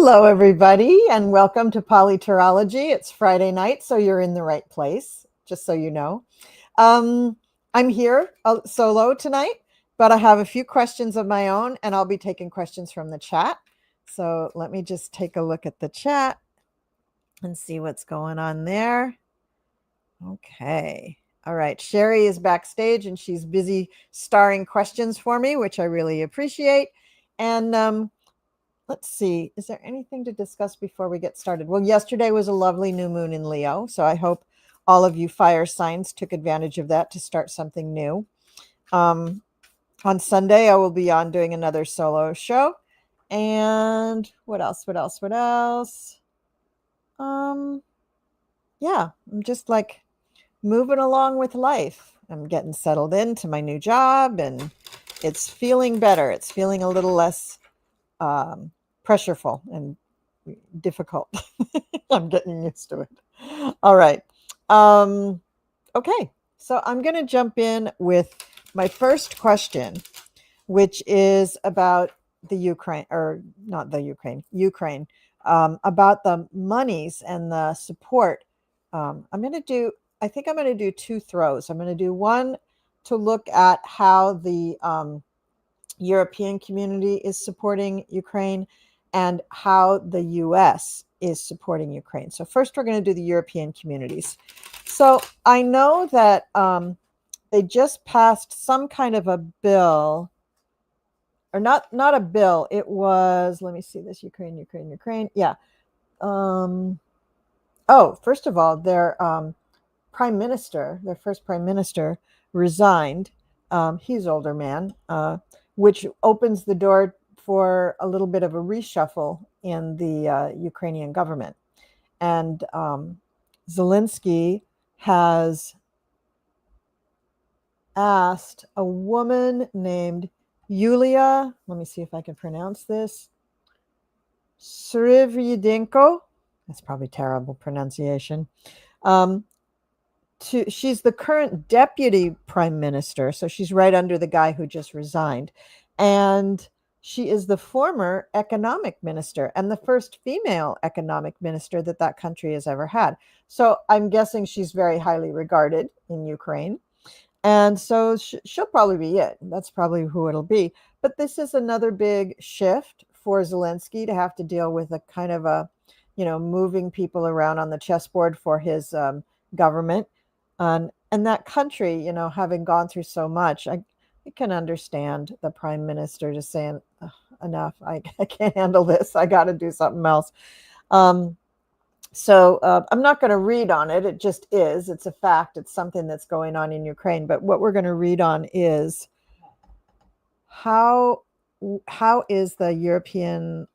Hello, everybody, and welcome to PoliTarology. It's Friday night, so you're in the right place, just so you know. I'm here solo tonight, but I have a few questions of my own, and I'll be taking questions from the chat. So let me just take a look at the chat and see what's going on there. Okay. All right. Sherry is backstage, and she's busy starring questions for me, which I really appreciate. And let's see, is there anything to discuss before we get started? Well, yesterday was a lovely new moon in Leo, so I hope all of you fire signs took advantage of that to start something new. On Sunday, I will be on doing another solo show. And what else? Yeah, I'm just like moving along with life. I'm getting settled into my new job, and it's feeling better. It's feeling a little less pressureful and difficult. I'm getting used to it. All right. Okay. So I'm going to jump in with my first question, which is about the Ukraine, or not the Ukraine, about the monies and the support. I think I'm going to do two throws. I'm going to do one to look at how the European community is supporting Ukraine and how the US is supporting Ukraine. So first we're going to do the European communities. So I know that they just passed some kind of a bill, or not a bill. It was, let me see this, Ukraine. Yeah. First of all, their prime minister, their first prime minister, resigned. He's an older man, which opens the door for a little bit of a reshuffle in the Ukrainian government. And Zelensky has asked a woman named Yulia, let me see if I can pronounce this, Srivyidenko, that's probably terrible pronunciation, she's the current deputy prime minister, so she's right under the guy who just resigned, and she is the former economic minister and the first female economic minister that country has ever had. So I'm guessing she's very highly regarded in Ukraine, and so she'll probably be it. That's probably who it'll be. But this is another big shift for Zelensky to have to deal with a kind of a, moving people around on the chessboard for his government. And that country, having gone through so much, I can understand the prime minister just saying, enough, I can't handle this. I got to do something else. So I'm not going to read on it. It just is. It's a fact. It's something that's going on in Ukraine. But what we're going to read on is how is the European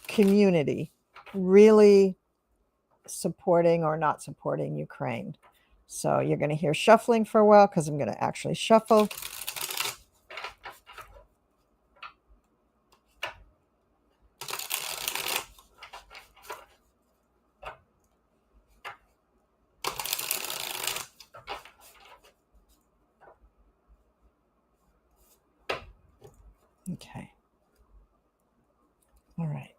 community really supporting or not supporting Ukraine. So you're going to hear shuffling for a while because I'm going to actually shuffle. Okay. All right.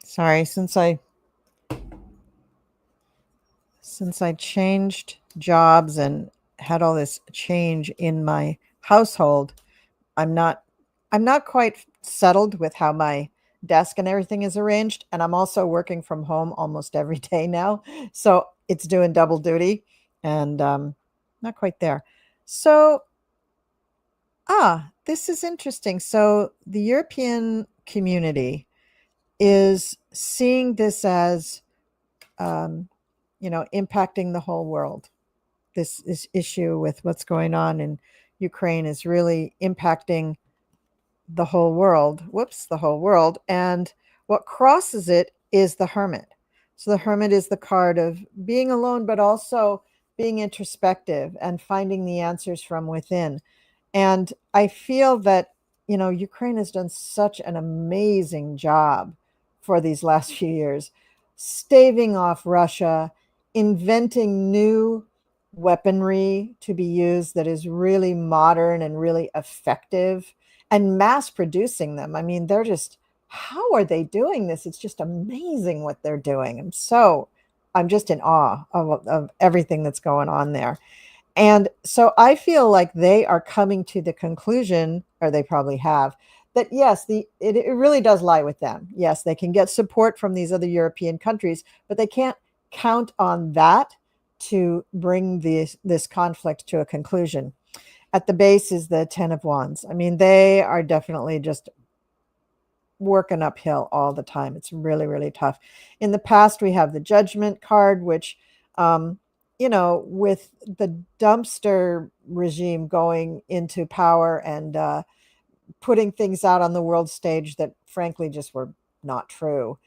Sorry, since I changed jobs and had all this change in my household, I'm not quite settled with how my desk and everything is arranged, and I'm also working from home almost every day now, so it's doing double duty, and not quite there. So this is interesting. So the European community is seeing this as impacting the whole world. This issue with what's going on in Ukraine is really impacting the whole world. The whole world. And what crosses it is the Hermit. So the Hermit is the card of being alone, but also being introspective and finding the answers from within. And I feel that, Ukraine has done such an amazing job for these last few years, staving off Russia, inventing new weaponry to be used that is really modern and really effective, and mass producing them. I mean, how are they doing this? It's just amazing what they're doing. I'm just in awe of everything that's going on there. And so I feel like they are coming to the conclusion, or they probably have, that yes, it really does lie with them. Yes, they can get support from these other European countries, but they can't count on that to bring this conflict to a conclusion. At the base is the Ten of Wands. I mean, they are definitely just working uphill all the time. It's really, really tough. In the past, we have the Judgment card, which, with the dumpster regime going into power and putting things out on the world stage that frankly just were not true.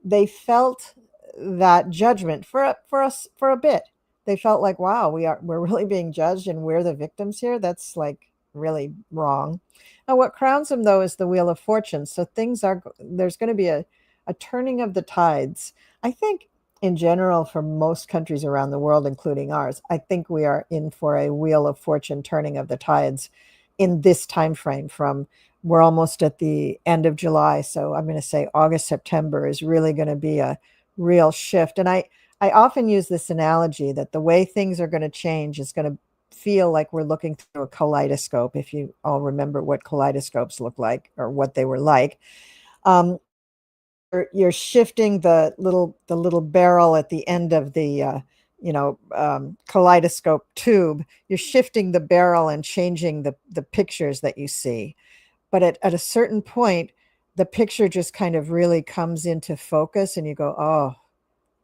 They felt that judgment for us for a bit. They felt like, wow, we're really being judged and we're the victims here. That's like really wrong. Now, what crowns them though is the Wheel of Fortune. So there's going to be a turning of the tides. I think in general for most countries around the world, including ours, I think we are in for a Wheel of Fortune turning of the tides in this time frame. We're almost at the end of July, so I'm going to say August, September is really going to be a real shift. And I often use this analogy that the way things are going to change is going to feel like we're looking through a kaleidoscope, if you all remember what kaleidoscopes look like or what they were like. You're shifting the little barrel at the end of the kaleidoscope tube. You're shifting the barrel and changing the pictures that you see. But at a certain point, the picture just kind of really comes into focus and you go, oh,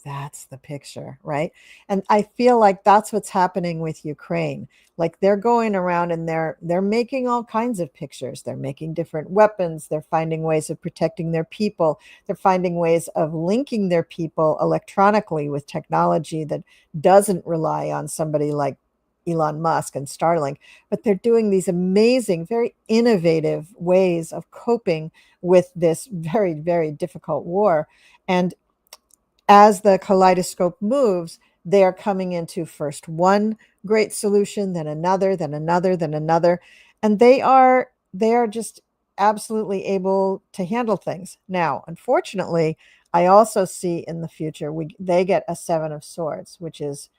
that's the picture, right? And I feel like that's what's happening with Ukraine. Like they're going around and they're making all kinds of pictures. They're making different weapons. They're finding ways of protecting their people. They're finding ways of linking their people electronically with technology that doesn't rely on somebody like Elon Musk and Starlink, but they're doing these amazing, very innovative ways of coping with this very, very difficult war. And as the kaleidoscope moves, they are coming into first one great solution, then another, then another, then another. And they are just absolutely able to handle things. Now, unfortunately, I also see in the future, they get a Seven of Swords, which is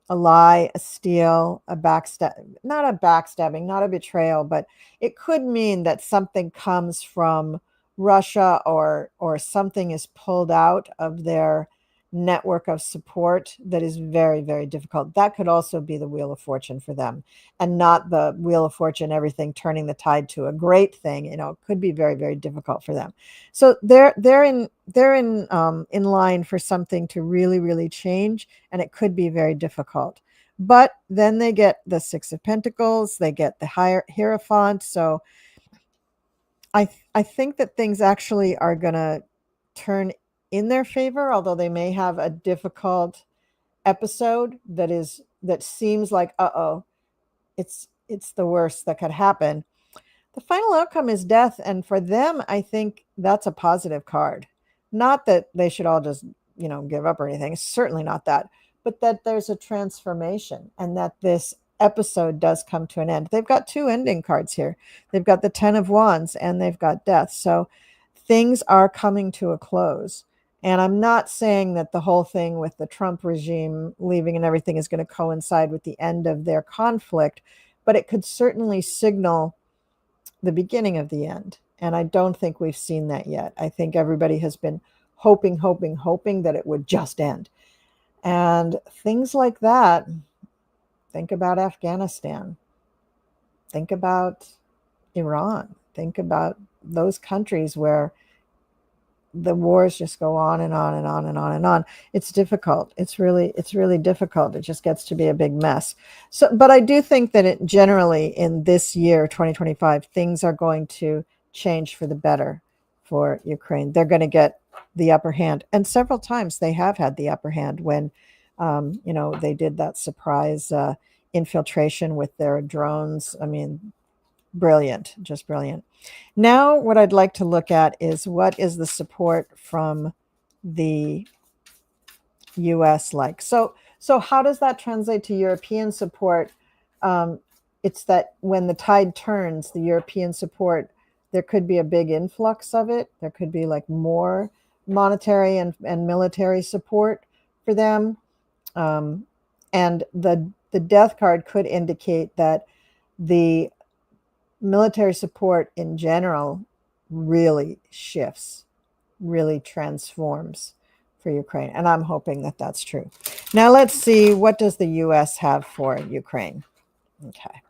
a lie, a steal, a not a backstabbing, not a betrayal, but it could mean that something comes from Russia or something is pulled out of their network of support that is very, very difficult. That could also be the Wheel of Fortune for them, and not the Wheel of Fortune, everything turning the tide to a great thing. It could be very, very difficult for them. So they're in line for something to really, really change, and it could be very difficult. But then they get the Six of Pentacles, they get the Hierophant. So I think that things actually are going to turn in their favor, although they may have a difficult episode that seems like, uh-oh, it's the worst that could happen. The final outcome is death, and for them, I think that's a positive card. Not that they should all just, give up or anything. It's certainly not that, but that there's a transformation and that this episode does come to an end. They've got two ending cards here. They've got the Ten of Wands and they've got death. So things are coming to a close. And I'm not saying that the whole thing with the Trump regime leaving and everything is going to coincide with the end of their conflict, but it could certainly signal the beginning of the end. And I don't think we've seen that yet. I think everybody has been hoping that it would just end. And things like that, think about Afghanistan, think about Iran, think about those countries where the wars just go on and on and on and on and on. It's difficult. It's really difficult. It just gets to be a big mess. So, but I do think that generally in this year, 2025, things are going to change for the better for Ukraine. They're going to get the upper hand. And several times they have had the upper hand when They did that surprise infiltration with their drones. I mean, brilliant, just brilliant. Now, what I'd like to look at is what is the support from the US like? So how does that translate to European support? It's that when the tide turns, the European support, there could be a big influx of it. There could be like more monetary and military support for them. And the death card could indicate that the military support in general really shifts, really transforms for Ukraine. And I'm hoping that that's true. Now let's see, what does the US have for Ukraine? Okay.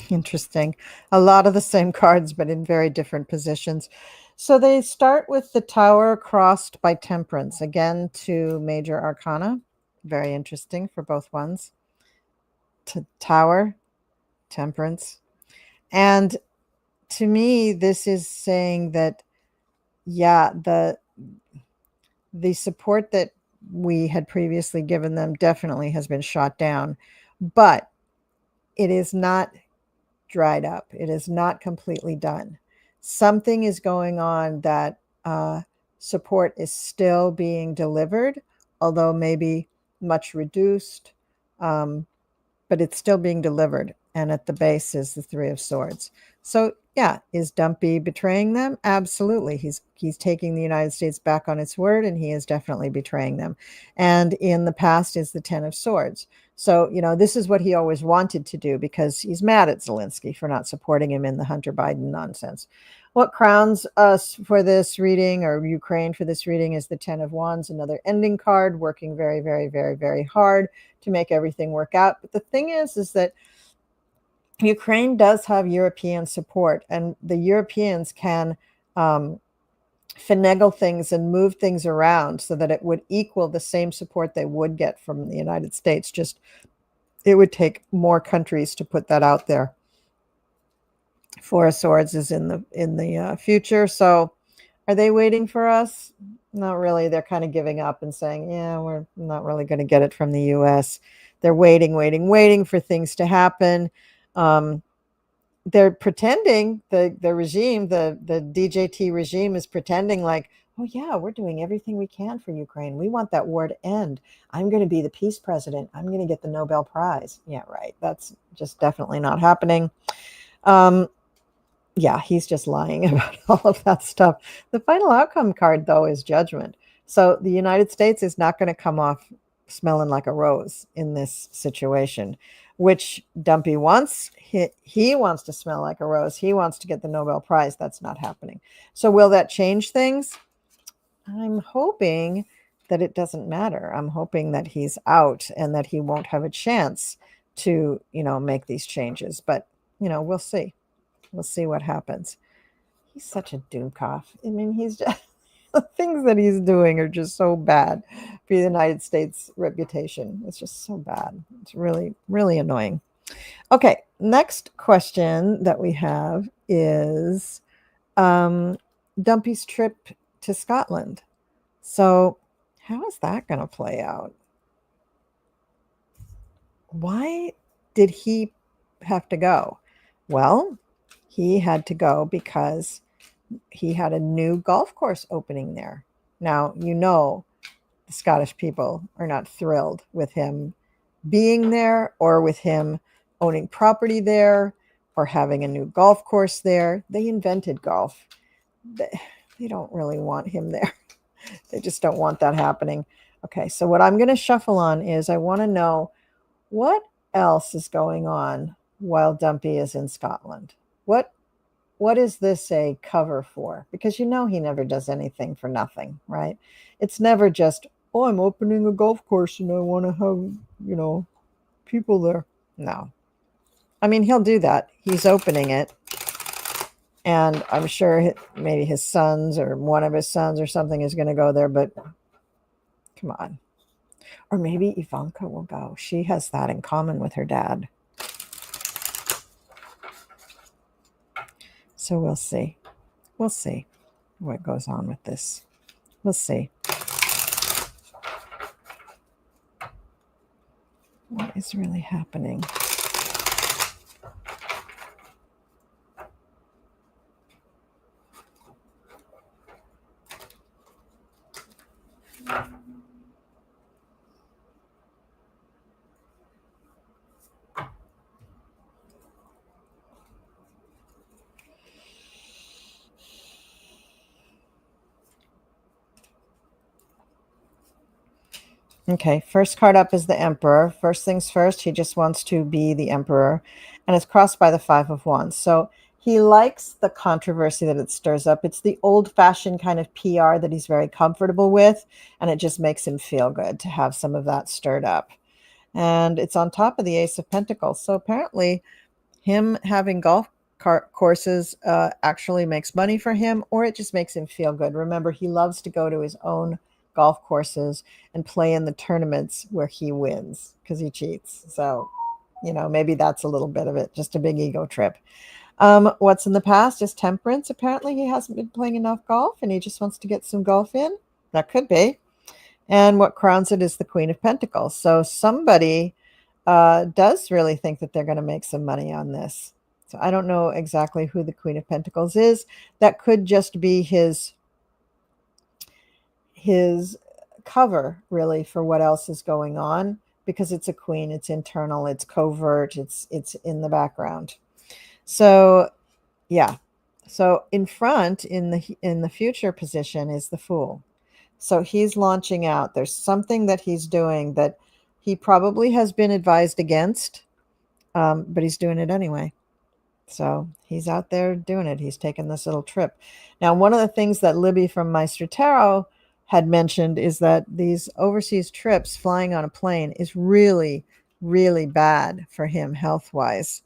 Interesting. A lot of the same cards, but in very different positions. So they start with the Tower crossed by Temperance, again, to Major Arcana. Very interesting for both ones. Tower, Temperance. And to me, this is saying that, yeah, the support that we had previously given them definitely has been shot down, but it is not dried up. It is not completely done. Something is going on that support is still being delivered, although maybe much reduced, but it's still being delivered. And at the base is the Three of Swords. So yeah, is Dumpy betraying them? Absolutely. He's taking the United States back on its word, and he is definitely betraying them. And in the past is the Ten of Swords. So, this is what he always wanted to do, because he's mad at Zelensky for not supporting him in the Hunter Biden nonsense. What crowns us for this reading, or Ukraine for this reading, is the Ten of Wands, another ending card, working very, very, very, very hard to make everything work out. But the thing is that Ukraine does have European support, and the Europeans can finagle things and move things around so that it would equal the same support they would get from the United States. Just it would take more countries to put that out there. Four of Swords is in the future. So are they waiting for us? Not really. They're kind of giving up and saying, yeah, we're not really going to get it from the US. They're waiting for things to happen. They're pretending, the regime, the DJT regime is pretending like, oh yeah, we're doing everything we can for Ukraine. We want that war to end. I'm going to be the peace president. I'm going to get the Nobel Prize. Yeah, right. That's just definitely not happening. Yeah, he's just lying about all of that stuff. The final outcome card, though, is Judgment. So the United States is not going to come off smelling like a rose in this situation, which Dumpy wants. He wants to smell like a rose. He wants to get the Nobel Prize. That's not happening. So will that change things? I'm hoping that it doesn't matter. I'm hoping that he's out and that he won't have a chance to, make these changes. But, we'll see. We'll see what happens. He's such a doomcoff. I mean, he's just, the things that he's doing are just so bad for the United States reputation. It's just so bad. It's really, really annoying. Okay, next question that we have is Dumpy's trip to Scotland. So how is that going to play out? Why did he have to go? Well, he had to go because he had a new golf course opening there. Now, the Scottish people are not thrilled with him being there, or with him owning property there, or having a new golf course there. They invented golf. They don't really want him there. They just don't want that happening. Okay, so what I'm going to shuffle on is, I want to know what else is going on while Dumpy is in Scotland. What is this a cover for? Because he never does anything for nothing, right? It's never just, oh, I'm opening a golf course and I want to have, people there. No. I mean, he'll do that. He's opening it. And I'm sure maybe his sons or one of his sons or something is going to go there, but come on. Or maybe Ivanka will go. She has that in common with her dad. So we'll see. We'll see what goes on with this. We'll see. What is really happening? Okay, first card up is the Emperor. First things first, he just wants to be the Emperor, and it's crossed by the Five of Wands. So he likes the controversy that it stirs up. It's the old-fashioned kind of PR that he's very comfortable with, and it just makes him feel good to have some of that stirred up. And it's on top of the Ace of Pentacles. So apparently him having golf courses actually makes money for him, or it just makes him feel good. Remember, he loves to go to his own golf courses and play in the tournaments where he wins because he cheats. So, maybe that's a little bit of it, just a big ego trip. What's in the past is Temperance. Apparently he hasn't been playing enough golf and he just wants to get some golf in. That could be. And what crowns it is the Queen of Pentacles. So somebody does really think that they're going to make some money on this. So I don't know exactly who the Queen of Pentacles is. That could just be his cover, really, for what else is going on, because it's a queen, it's internal, it's covert, it's in the background. So yeah, so in front, in the future position, is the Fool. So he's launching out. There's something that he's doing that he probably has been advised against, but he's doing it anyway. So he's out there doing it. He's taking this little trip. Now, one of the things that Libby from Maestro Tarot had mentioned is that these overseas trips, flying on a plane, is really, really bad for him health-wise.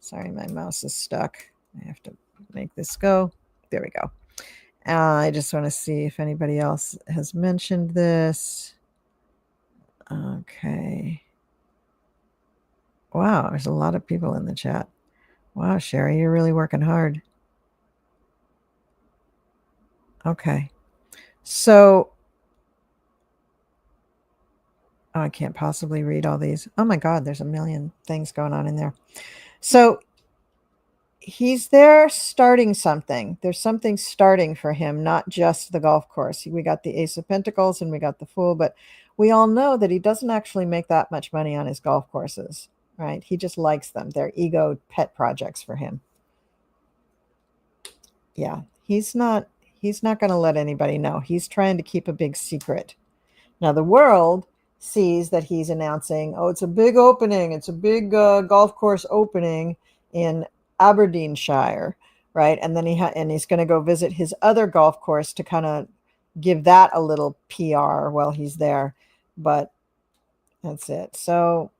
Sorry, my mouse is stuck. I have to make this go. There we go. I just want to see if anybody else has mentioned this. Okay. Wow, there's a lot of people in the chat. Wow, Sherry, you're really working hard. Okay. So, I can't possibly read all these. Oh my God, there's a million things going on in there. So he's there starting something. There's something starting for him, not just the golf course. We got the Ace of Pentacles and we got the Fool, but we all know that he doesn't actually make that much money on his golf courses, right? He just likes them. They're ego pet projects for him. Yeah, he's not going to let anybody know. He's trying to keep a big secret. Now the world sees that he's announcing, oh, it's a big opening. It's a big golf course opening in Aberdeenshire, right? And then he's going to go visit his other golf course to kind of give that a little PR while he's there. But that's it. So,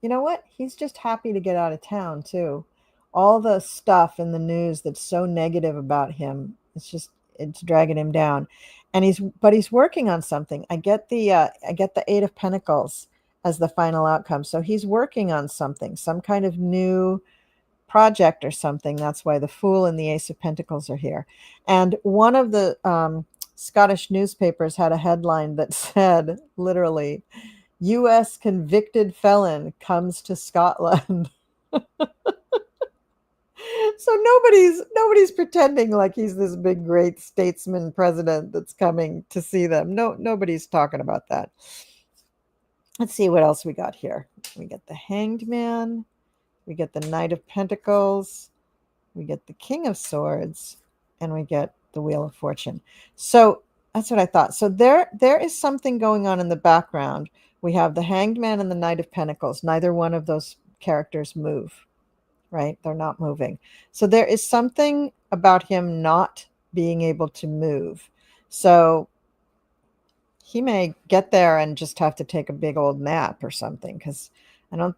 you know what? He's just happy to get out of town too. All the stuff in the news that's so negative about him, it's dragging him down. And he's working on something. I get the Eight of Pentacles as the final outcome. So he's working on something, some kind of new project or something. That's why the Fool and the Ace of Pentacles are here. And one of the Scottish newspapers had a headline that said, literally, U.S. convicted felon comes to Scotland. So nobody's pretending like he's this big great statesman president that's coming to see them. No, nobody's talking about that. Let's see what else we got here. We get the Hanged Man, we get the Knight of Pentacles, we get the King of Swords, and we get the Wheel of Fortune. So that's what I thought. So there is something going on in the background. We have the Hanged Man and the Knight of Pentacles. Neither one of those characters move, right? They're not moving. So there is something about him not being able to move. So he may get there and just have to take a big old nap or something, because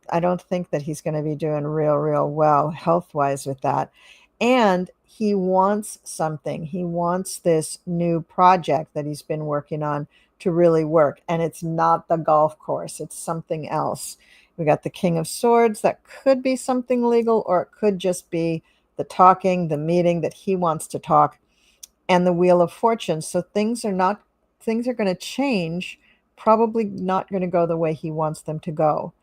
I don't think that he's going to be doing real well health wise with that. And he wants something. He wants this new project that he's been working on to really work, and it's not the golf course, it's something else. We got the King of Swords. That could be something legal, or it could just be the talking, the meeting that he wants to talk, and the Wheel of Fortune. So things are going to change, probably not going to go the way he wants them to go.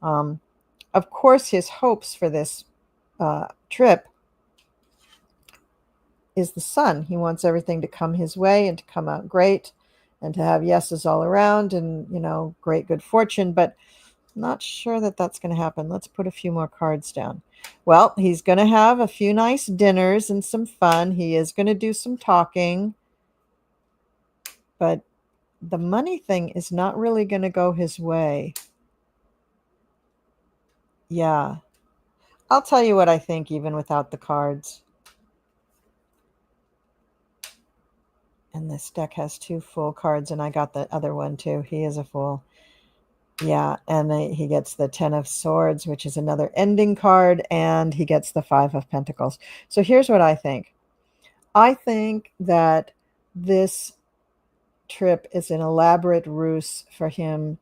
Of course, his hopes for this trip is the Sun. He wants everything to come his way and to come out great and to have yeses all around and, great good fortune. But not sure that that's going to happen. Let's put a few more cards down. Well, he's going to have a few nice dinners and some fun. He is going to do some talking. But the money thing is not really going to go his way. Yeah. I'll tell you what I think even without the cards. And this deck has 2 full cards, and I got the other one too. He is a fool. Yeah, and he gets the 10 of Swords, which is another ending card, and he gets the 5 of Pentacles. So here's what I think. I think that this trip is an elaborate ruse for him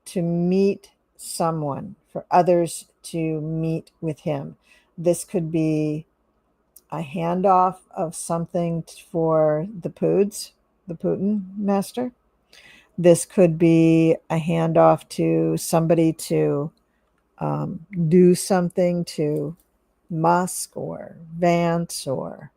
to meet someone, for others to meet with him. This could be a handoff of something for the Putin master. This could be a handoff to somebody to do something to Musk or Vance or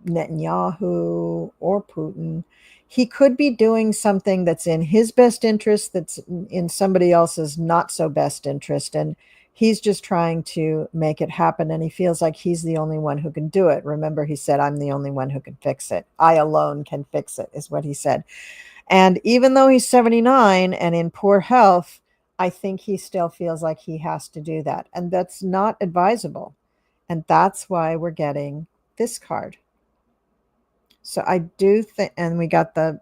Netanyahu or Putin. He could be doing something that's in his best interest, that's in somebody else's not so best interest, and he's just trying to make it happen, and he feels like he's the only one who can do it. Remember, he said, I'm the only one who can fix it. I alone can fix it, is what he said. And even though he's 79 and in poor health, I think he still feels like he has to do that, and that's not advisable. And that's why we're getting this card. So I do think, and we got the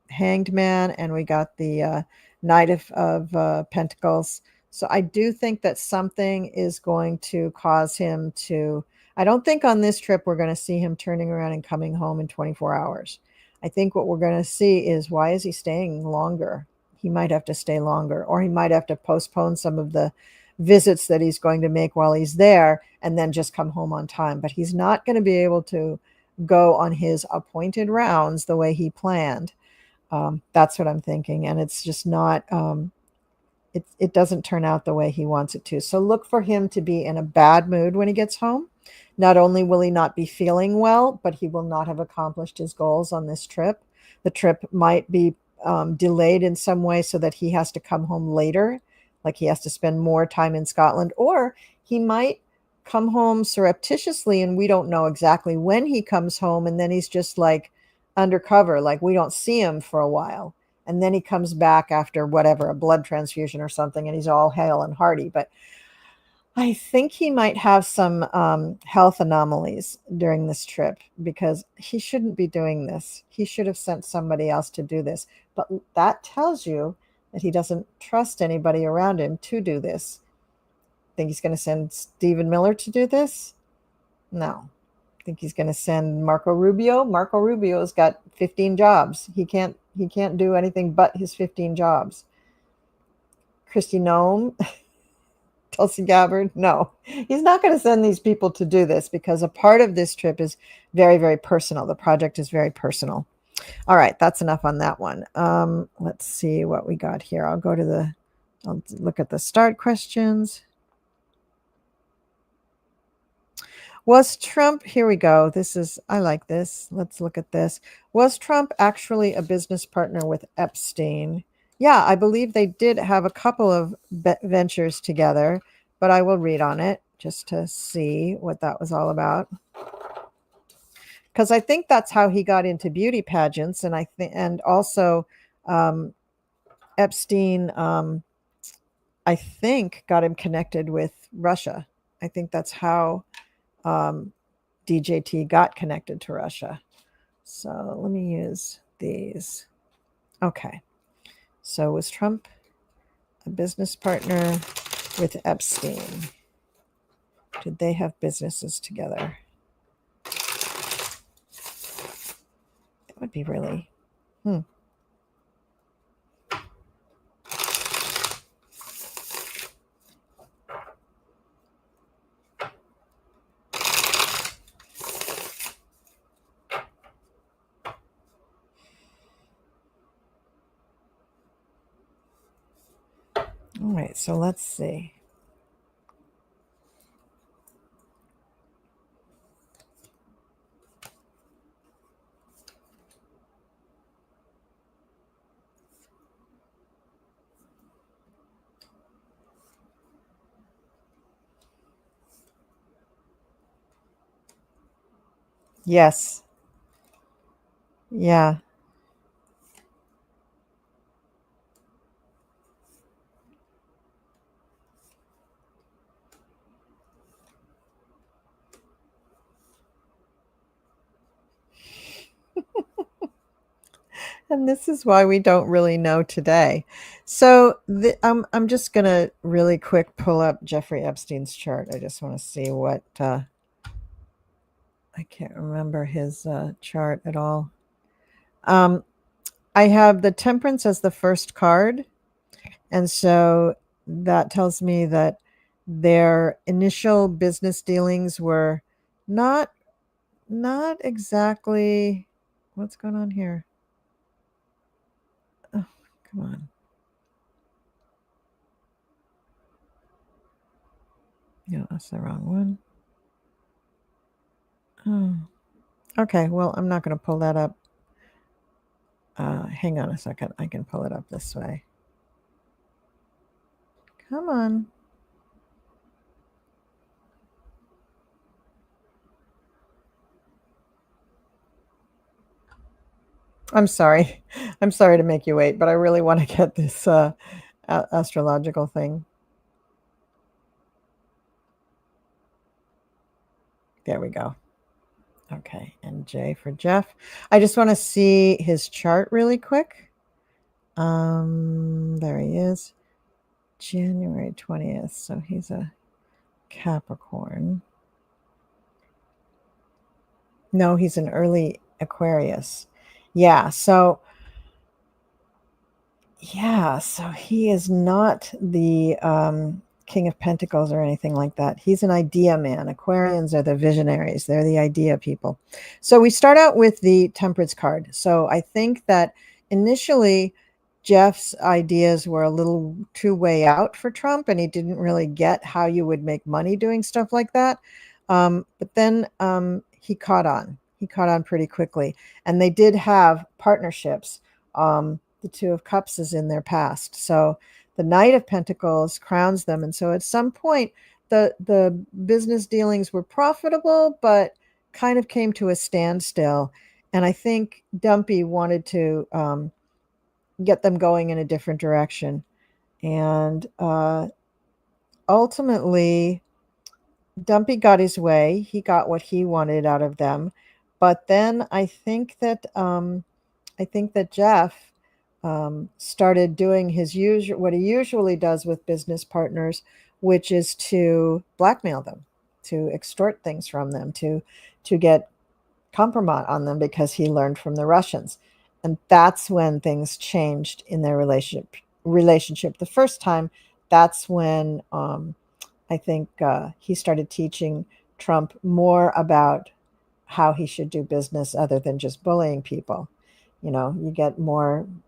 Hanged Man and we got the Knight of Pentacles. So I do think that something is going to cause him to, I don't think on this trip we're going to see him turning around and coming home in 24 hours. I think what we're going to see is, why is he staying longer? He might have to stay longer, or he might have to postpone some of the visits that he's going to make while he's there and then just come home on time. But he's not going to be able to go on his appointed rounds the way he planned. That's what I'm thinking. And it's just not, it doesn't turn out the way he wants it to. So look for him to be in a bad mood when he gets home. Not only will he not be feeling well, but he will not have accomplished his goals on this trip. The trip might be delayed in some way so that he has to come home later, like he has to spend more time in Scotland, or he might come home surreptitiously and we don't know exactly when he comes home, and then he's just like undercover, like we don't see him for a while, and then he comes back after whatever, a blood transfusion or something, and he's all hale and hearty. But I think he might have some health anomalies during this trip, because he shouldn't be doing this. He should have sent somebody else to do this. But that tells you that he doesn't trust anybody around him to do this. Think he's going to send Stephen Miller to do this? No. Think he's going to send Marco Rubio? Marco Rubio's got 15 jobs. He can't do anything but his 15 jobs. Kristi Noem, Tulsi Gabbard? No. He's not going to send these people to do this, because a part of this trip is very, very personal. The project is very personal. All right, that's enough on that one. Let's see what we got here. I'll look at the start questions. Was Trump, here we go. I like this. Let's look at this. Was Trump actually a business partner with Epstein? Yeah, I believe they did have a couple of ventures together, but I will read on it just to see what that was all about. Because I think that's how he got into beauty pageants, and and also Epstein, I think, got him connected with Russia. I think that's how DJT got connected to Russia. So let me use these. Okay. So was Trump a business partner with Epstein? Did they have businesses together? That would be really. All right, so let's see. Yes. Yeah. And this is why we don't really know today. So I'm just going to really quick pull up Jeffrey Epstein's chart. I just want to see what I can't remember his chart at all. I have the Temperance as the first card. And so that tells me that their initial business dealings were not exactly what's going on here. Oh, come on. No, that's the wrong one. Oh. Okay, well, I'm not going to pull that up. Hang on a second. I can pull it up this way. Come on. I'm sorry. I'm sorry to make you wait, but I really want to get this astrological thing. There we go. Okay, and J for Jeff. I just want to see his chart really quick. There he is. January 20th. So he's a Capricorn. No, he's an early Aquarius. Yeah, so he is not the King of Pentacles or anything like that. He's an idea man. Aquarians are the visionaries. They're the idea people. So we start out with the Temperance card. So I think that initially Jeff's ideas were a little too way out for Trump, and he didn't really get how you would make money doing stuff like that. But then he caught on. He caught on pretty quickly. And they did have partnerships. The Two of Cups is in their past. So the Knight of Pentacles crowns them. And so at some point, the business dealings were profitable, but kind of came to a standstill. And I think Dumpy wanted to get them going in a different direction. And ultimately, Dumpy got his way. He got what he wanted out of them. But then I think that Jeff started doing what he usually does with business partners, which is to blackmail them, to extort things from them, to get compromise on them, because he learned from the Russians. And that's when things changed in their relationship the first time. That's when I think he started teaching Trump more about how he should do business other than just bullying people. You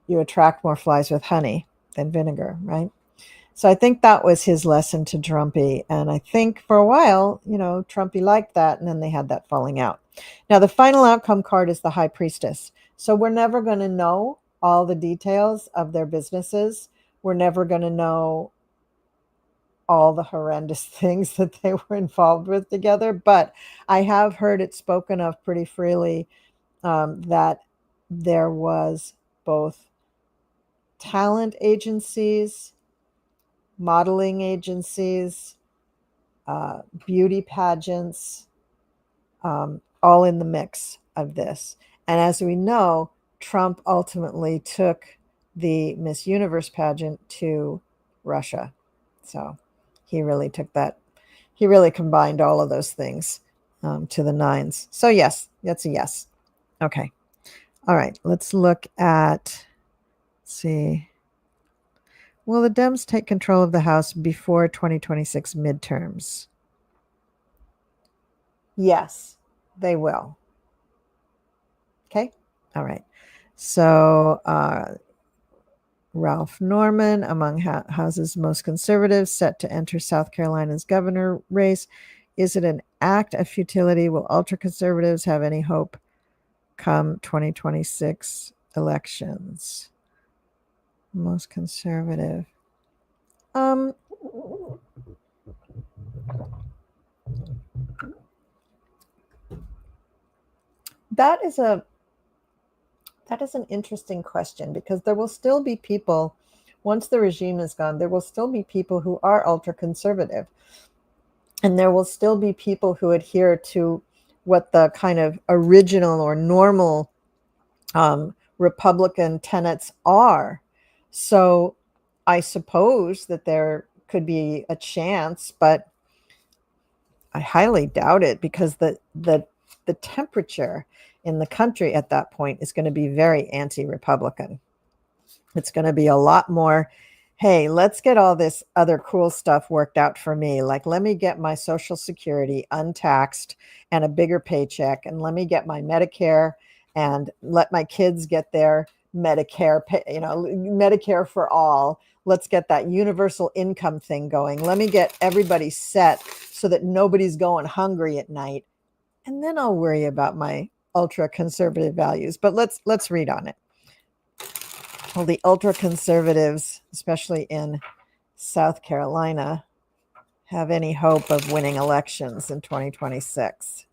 attract more flies with honey than vinegar, right? So I think that was his lesson to Trumpy. And I think for a while, Trumpy liked that. And then they had that falling out. Now, the final outcome card is the High Priestess. So we're never going to know all the details of their businesses. We're never going to know all the horrendous things that they were involved with together. But I have heard it spoken of pretty freely that there was both talent agencies, modeling agencies, beauty pageants, all in the mix of this. And as we know, Trump ultimately took the Miss Universe pageant to Russia. So he really took that, he really combined all of those things to the nines. So yes, that's a yes. Okay. All right. Let's look at, let's see. Will the Dems take control of the House before 2026 midterms? Yes, they will. Okay. All right. So Ralph Norman, among House's most conservative, set to enter South Carolina's governor race. Is it an act of futility? Will ultra conservatives have any hope come 2026 elections? Most conservative. That is an interesting question, because there will still be people, once the regime is gone, there will still be people who are ultra conservative. And there will still be people who adhere to what the kind of original or normal Republican tenets are. So I suppose that there could be a chance, but I highly doubt it, because the temperature in the country at that point is going to be very anti-Republican. It's going to be a lot more, hey, let's get all this other cool stuff worked out for me. Like, let me get my Social Security untaxed and a bigger paycheck, and let me get my Medicare, and let my kids get their Medicare, Medicare for all. Let's get that universal income thing going. Let me get everybody set so that nobody's going hungry at night. And then I'll worry about my ultra conservative values. But let's read on it. Well, the ultra conservatives, especially in South Carolina, have any hope of winning elections in 2026?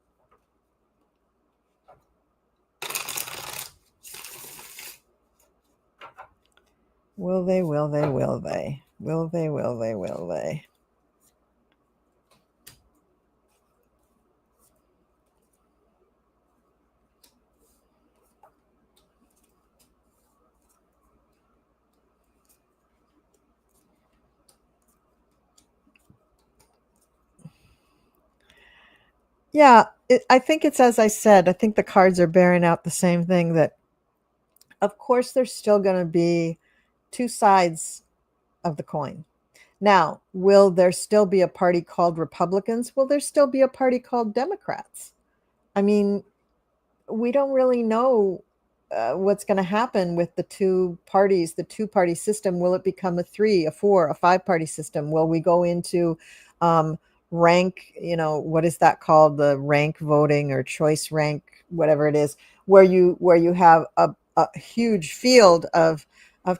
Will they, will they, will they? Will they, will they, will they? Yeah, I think it's as I said. I think the cards are bearing out the same thing, that, of course, there's still going to be two sides of the coin. Now, will there still be a party called Republicans? Will there still be a party called Democrats? I mean, we don't really know what's going to happen with the two parties, the two-party system. Will it become a 3, a 4, a 5-party system? Will we go into rank, what is that called? The rank voting or choice rank, whatever it is, where you have a huge field of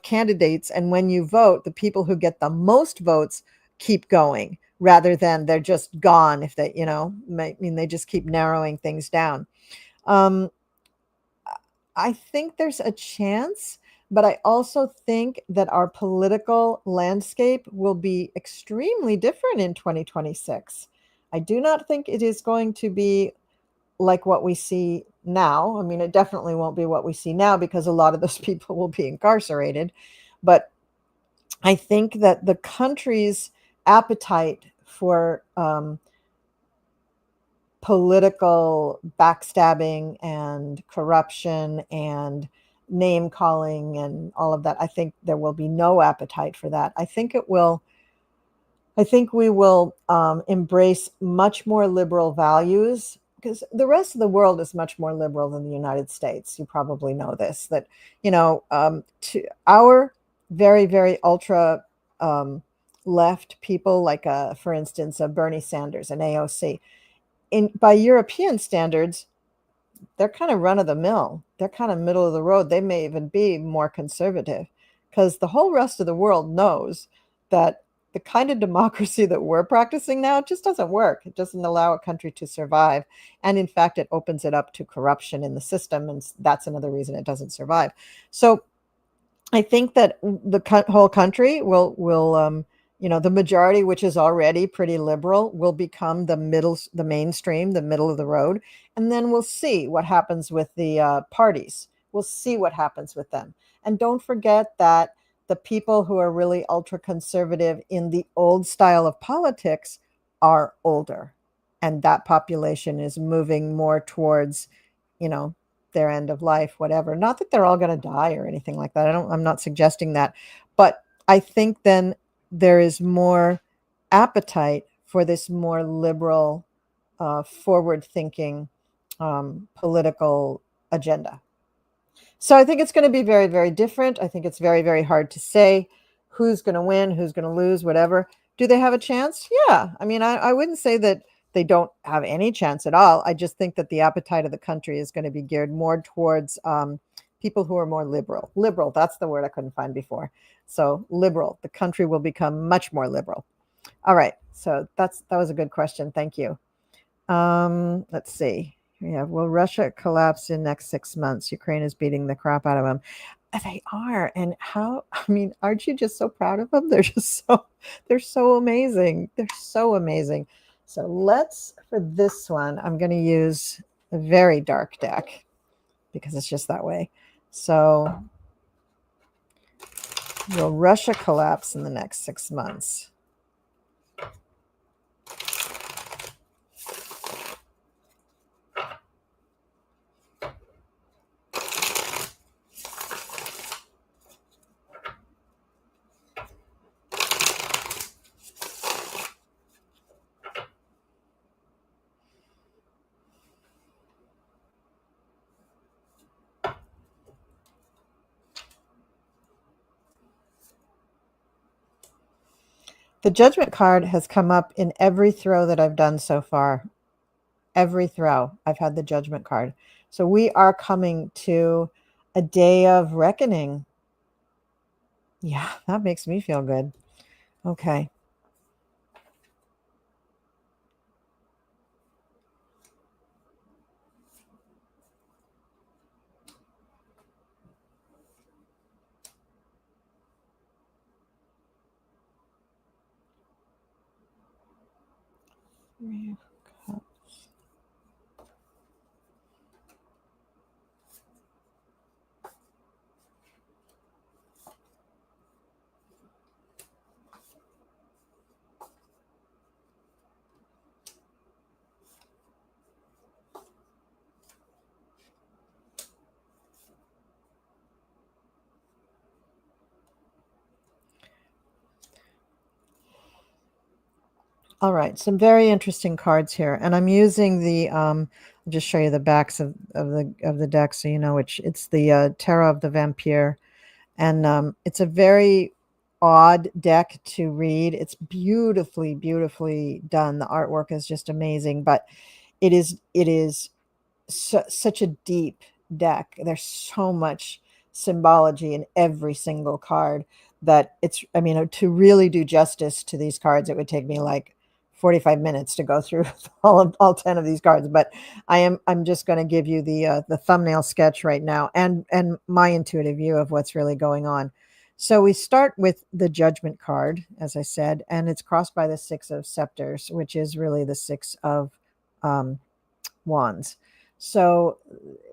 candidates, and when you vote, the people who get the most votes keep going, rather than they're just gone if they, they just keep narrowing things down. I think there's a chance, but I also think that our political landscape will be extremely different in 2026. I do not think it is going to be like what we see now. I mean, it definitely won't be what we see now, because a lot of those people will be incarcerated. But I think that the country's appetite for political backstabbing and corruption and name calling and all of that, I think there will be no appetite for that. I think we will embrace much more liberal values, because the rest of the world is much more liberal than the United States. You probably know this, that, to our very, very ultra left people like, for instance, a Bernie Sanders, an AOC. By European standards, they're kind of run of the mill. They're kind of middle of the road. They may even be more conservative because the whole rest of the world knows that the kind of democracy that we're practicing now just doesn't work. It doesn't allow a country to survive. And in fact, it opens it up to corruption in the system. And that's another reason it doesn't survive. So I think that the whole country will the majority, which is already pretty liberal, will become the mainstream, the middle of the road. And then we'll see what happens with the parties. We'll see what happens with them. And don't forget that the people who are really ultra conservative in the old style of politics are older. And that population is moving more towards, their end of life, whatever. Not that they're all going to die or anything like that. I'm not suggesting that. But I think then there is more appetite for this more liberal, forward-thinking political agenda. So I think it's going to be very, very different. I think it's very, very hard to say who's going to win, who's going to lose, whatever. Do they have a chance? Yeah. I mean, I wouldn't say that they don't have any chance at all. I just think that the appetite of the country is going to be geared more towards people who are more liberal. Liberal, that's the word I couldn't find before. So liberal, the country will become much more liberal. All right, so that was a good question. Thank you. Let's see. Yeah, will Russia collapse in next 6 months? Ukraine is beating the crap out of them. They are, and how? I mean, aren't you just so proud of them? They're so amazing. They're so amazing. So for this one, I'm going to use a very dark deck because it's just that way. So will Russia collapse in the next 6 months? The Judgment card has come up in every throw that I've done so far. Every throw, I've had the Judgment card. So we are coming to a day of reckoning. Yeah, that makes me feel good. Okay. All right, some very interesting cards here, and I'm using the I'll just show you the backs of the deck so you know which. It's the Tarot of the Vampire, and it's a very odd deck to read. It's beautifully, beautifully done. The artwork is just amazing, but it is such a deep deck. There's so much symbology in every single card that I mean, to really do justice to these cards, it would take me like 45 minutes to go through all 10 of these cards. But I'm just going to give you the thumbnail sketch right now and my intuitive view of what's really going on. So we start with the Judgment card, as I said, and it's crossed by the Six of Scepters, which is really the Six of Wands. So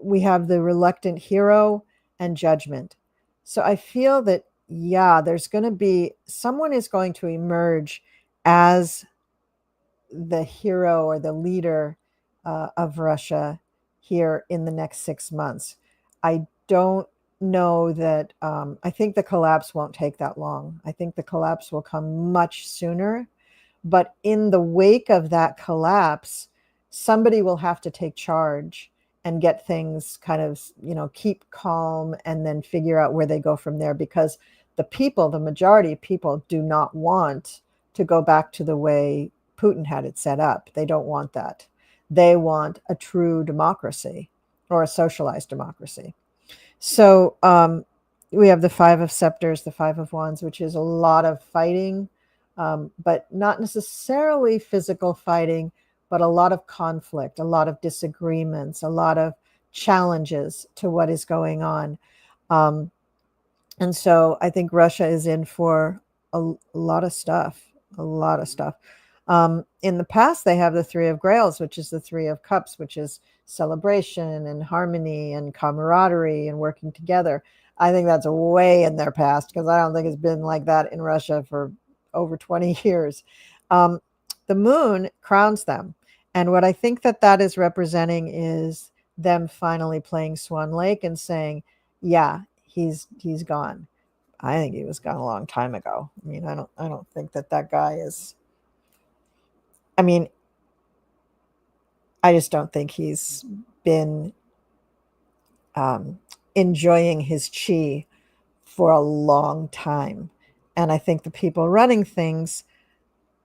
we have the Reluctant Hero and Judgment. So I feel that, yeah, there's going to be someone is going to emerge as the hero or the leader of Russia here in the next 6 months. I don't know that I think the collapse won't take that long. I think the collapse will come much sooner. But in the wake of that collapse, somebody will have to take charge and get things kind of, keep calm and then figure out where they go from there, because the majority of people do not want to go back to the way Putin had it set up. They don't want that. They want a true democracy or a socialized democracy. So we have the Five of Scepters, the Five of Wands, which is a lot of fighting, but not necessarily physical fighting, but a lot of conflict, a lot of disagreements, a lot of challenges to what is going on. And so I think Russia is in for a lot of stuff, a lot of stuff. In the past, they have the Three of Grails, which is the Three of Cups, which is celebration and harmony and camaraderie and working together. I think that's way in their past because I don't think it's been like that in Russia for over 20 years. The moon crowns them. And what I think that that is representing is them finally playing Swan Lake and saying, yeah, he's gone. I think he was gone a long time ago. I mean, I don't think that guy is. I mean, I just don't think he's been enjoying his chi for a long time. And I think the people running things,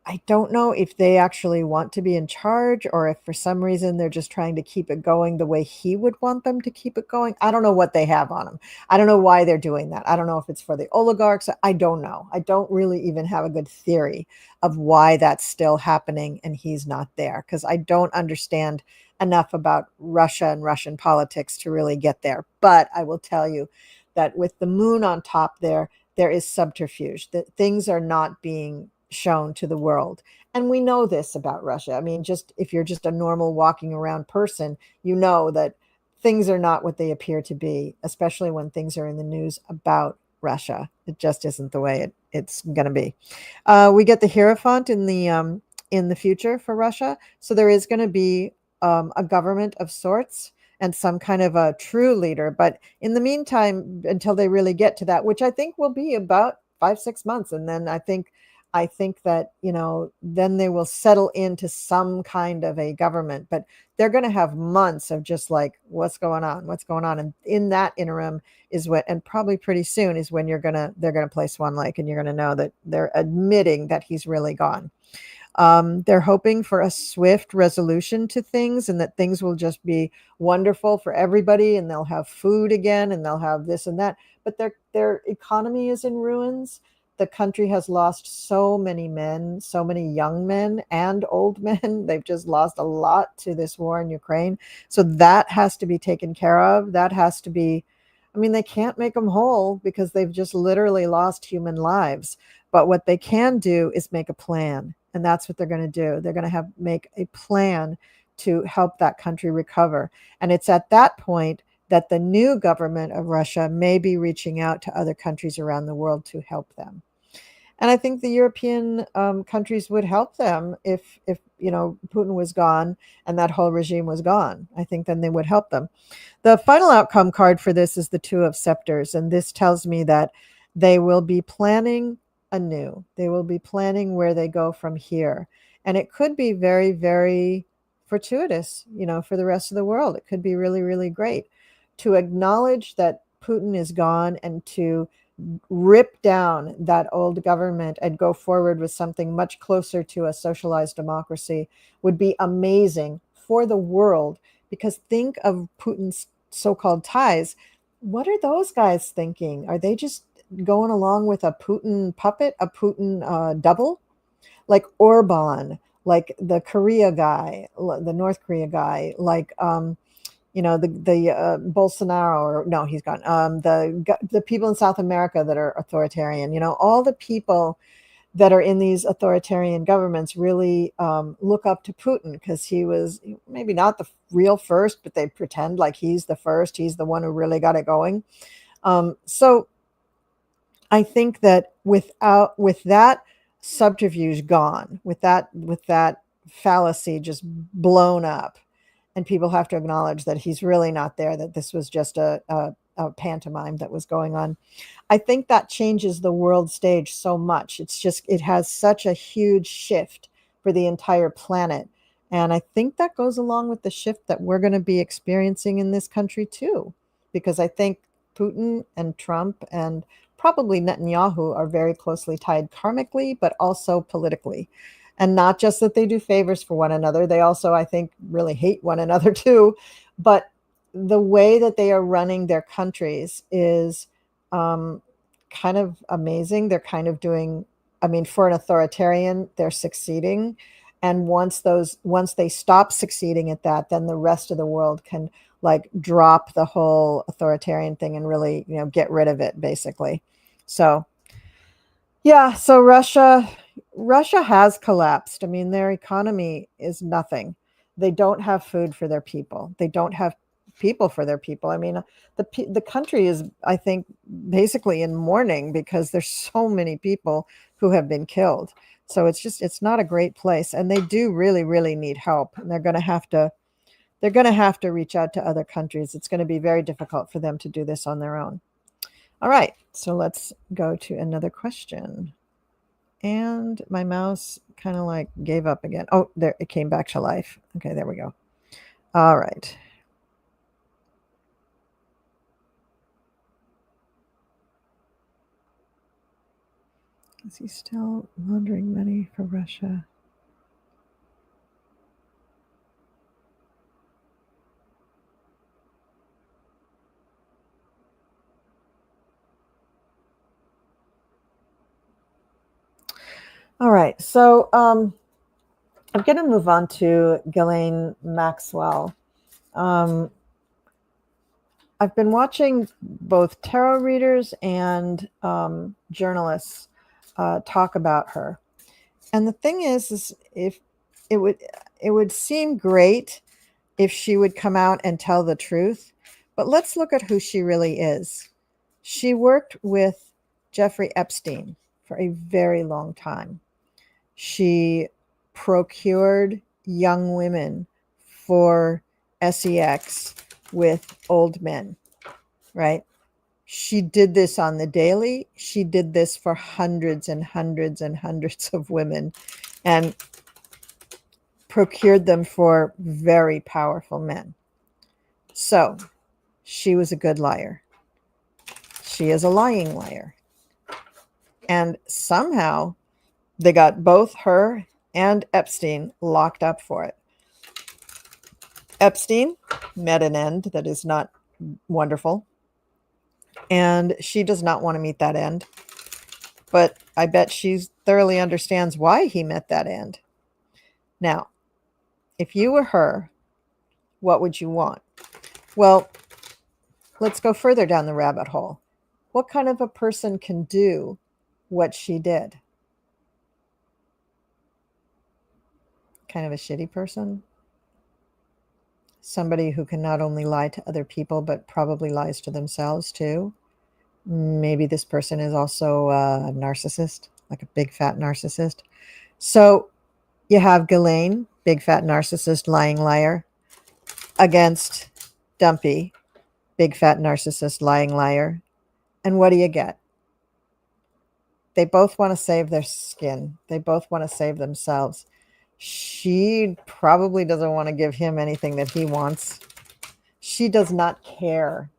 I don't know if they actually want to be in charge or if for some reason they're just trying to keep it going the way he would want them to keep it going. I don't know what they have on him. I don't know why they're doing that. I don't know if it's for the oligarchs. I don't know. I don't really even have a good theory of why that's still happening and he's not there because I don't understand enough about Russia and Russian politics to really get there. But I will tell you that with the moon on top there is subterfuge, that things are not being shown to the world. And we know this about Russia. I mean, just if you're just a normal walking around person, you know that things are not what they appear to be, especially when things are in the news about Russia. It just isn't the way it's going to be. We get the Hierophant in the future for Russia. So there is going to be a government of sorts and some kind of a true leader. But in the meantime, until they really get to that, which I think will be about 5-6 months, and then I think that, then they will settle into some kind of a government, but they're going to have months of just like, what's going on. And in that interim is what, and probably pretty soon is when they're going to play Swan Lake and you're going to know that they're admitting that he's really gone. They're hoping for a swift resolution to things and that things will just be wonderful for everybody and they'll have food again and they'll have this and that, but their economy is in ruins. The country has lost so many men, so many young men and old men. They've just lost a lot to this war in Ukraine. So that has to be taken care of. That has to be, I mean, they can't make them whole because they've just literally lost human lives. But what they can do is make a plan. And that's what they're going to do. They're going to make a plan to help that country recover. And it's at that point that the new government of Russia may be reaching out to other countries around the world to help them. And I think the European countries would help them if Putin was gone and that whole regime was gone. I think then they would help them. The final outcome card for this is the Two of Scepters. And this tells me that they will be planning anew. They will be planning where they go from here. And it could be very, very fortuitous, for the rest of the world. It could be really, really great to acknowledge that Putin is gone and to rip down that old government and go forward with something much closer to a socialized democracy would be amazing for the world. Because think of Putin's so-called ties. What are those guys thinking? Are they just going along with a Putin puppet, a Putin double? Like Orban, like the Korea guy, the North Korea guy, like the Bolsonaro, or no, he's gone. The people in South America that are authoritarian, all the people that are in these authoritarian governments really look up to Putin because he was maybe not the real first, but they pretend like he's the first. He's the one who really got it going. So I think that with that subterfuge gone, with that fallacy just blown up, and people have to acknowledge that he's really not there, that this was just a pantomime that was going on. I think that changes the world stage so much. It has such a huge shift for the entire planet. And I think that goes along with the shift that we're going to be experiencing in this country too, because I think Putin and Trump and probably Netanyahu are very closely tied karmically, but also politically. And not just that they do favors for one another, they also, I think, really hate one another too. But the way that they are running their countries is kind of amazing. They're kind of doing, I mean, for an authoritarian, they're succeeding. And once they stop succeeding at that, then the rest of the world can like drop the whole authoritarian thing and really, get rid of it basically. So yeah, so Russia has collapsed. I mean, their economy is nothing. They don't have food for their people. They don't have people for their people. I mean, the country is, I think, basically in mourning because there's so many people who have been killed. So it's not a great place, and they do really, really need help. And they're going to have to reach out to other countries. It's going to be very difficult for them to do this on their own. All right, so let's go to another question. And my mouse kind of like gave up again. Oh, there, it came back to life. Okay, there we go. All right. Is he still laundering money for Russia? All right, so I'm going to move on to Ghislaine Maxwell. I've been watching both tarot readers and journalists talk about her, and the thing is if it would seem great if she would come out and tell the truth, but let's look at who she really is. She worked with Jeffrey Epstein for a very long time. She procured young women for sex with old men, right? She did this on the daily. She did this for hundreds and hundreds and hundreds of women and procured them for very powerful men. So she was a good liar. She is a lying liar. And somehow they got both her and Epstein locked up for it. Epstein met an end that is not wonderful, and she does not want to meet that end. But I bet she thoroughly understands why he met that end. Now, if you were her, what would you want? Well, let's go further down the rabbit hole. What kind of a person can do what she did? Kind of a shitty person? Somebody who can not only lie to other people, but probably lies to themselves too. Maybe this person is also a narcissist, like a big fat narcissist. So you have Ghislaine, big fat narcissist, lying liar, against Dumpy, big fat narcissist, lying liar. And what do you get? They both want to save their skin. They both want to save themselves. She probably doesn't want to give him anything that he wants. She does not care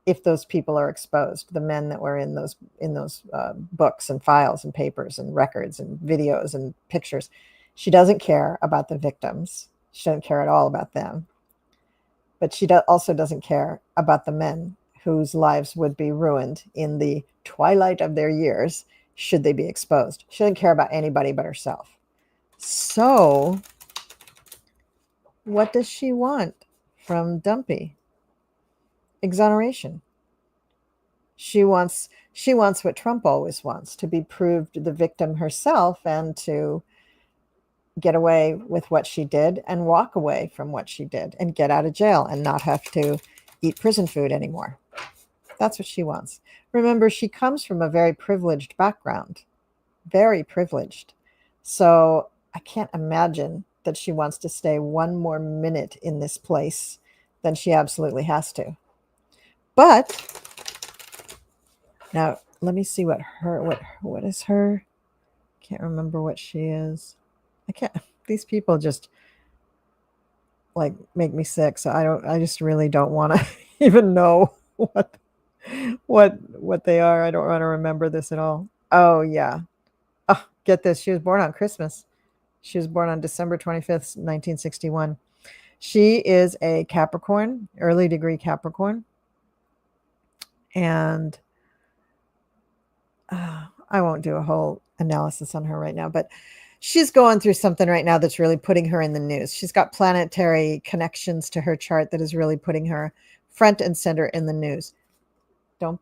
if those people are exposed, the men that were in those books and files and papers and records and videos and pictures. She doesn't care about the victims. She doesn't care at all about them. But she also doesn't care about the men whose lives would be ruined in the twilight of their years should they be exposed. She doesn't care about anybody but herself. So what does she want from Dumpy? Exoneration. She wants what Trump always wants, to be proved the victim herself and to get away with what she did and walk away from what she did and get out of jail and not have to eat prison food anymore. That's what she wants. Remember, she comes from a very privileged background, very privileged. So I can't imagine that she wants to stay one more minute in this place than she absolutely has to. But now let me see what is her. Can't remember what she is. I can't. These people just like make me sick. So I just really don't want to even know what what they are. I don't want to remember this at all. Oh yeah. Oh, get this. She was born on Christmas. She was born on December 25th, 1961. She is a Capricorn, early degree Capricorn. And I won't do a whole analysis on her right now, but she's going through something right now that's really putting her in the news. She's got planetary connections to her chart that is really putting her front and center in the news. Don't